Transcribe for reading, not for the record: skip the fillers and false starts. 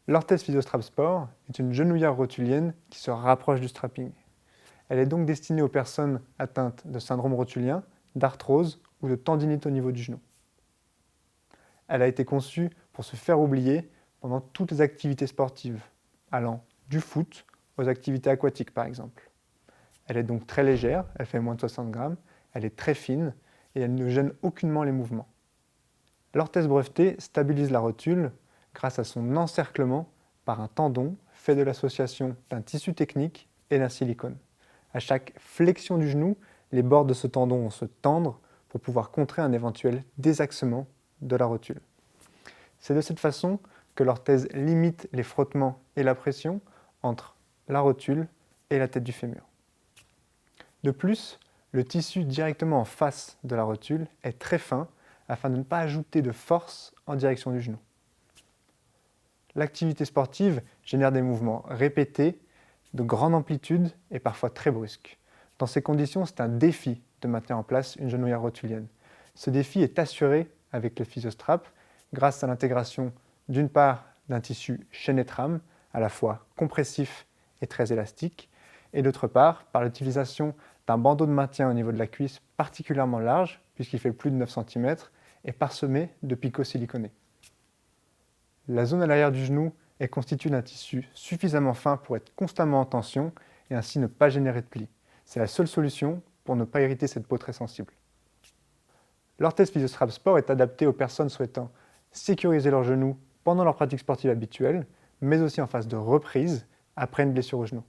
L'orthèse Physiostrap Sport est une genouillère rotulienne qui se rapproche du strapping. Elle est donc destinée aux personnes atteintes de syndrome rotulien, d'arthrose ou de tendinite au niveau du genou. Elle a été conçue pour se faire oublier pendant toutes les activités sportives, allant du foot aux activités aquatiques par exemple. Elle est donc très légère, elle fait moins de 60 grammes, elle est très fine et elle ne gêne aucunement les mouvements. L'orthèse brevetée stabilise la rotule grâce à son encerclement par un tendon fait de l'association d'un tissu technique et d'un silicone. À chaque flexion du genou, les bords de ce tendon vont se tendre pour pouvoir contrer un éventuel désaxement de la rotule. C'est de cette façon que l'orthèse limite les frottements et la pression entre la rotule et la tête du fémur. De plus, le tissu directement en face de la rotule est très fin afin de ne pas ajouter de force en direction du genou. L'activité sportive génère des mouvements répétés, de grande amplitude et parfois très brusques. Dans ces conditions, c'est un défi de maintenir en place une genouillère rotulienne. Ce défi est assuré avec le Physiostrap grâce à l'intégration d'une part d'un tissu chaîne et trame, à la fois compressif et très élastique, et d'autre part par l'utilisation d'un bandeau de maintien au niveau de la cuisse particulièrement large, puisqu'il fait plus de 9 cm, et parsemé de picots siliconés. La zone à l'arrière du genou est constituée d'un tissu suffisamment fin pour être constamment en tension et ainsi ne pas générer de plis. C'est la seule solution pour ne pas irriter cette peau très sensible. L'orthèse Physiostrap Sport est adaptée aux personnes souhaitant sécuriser leurs genoux pendant leur pratique sportive habituelle, mais aussi en phase de reprise après une blessure au genou.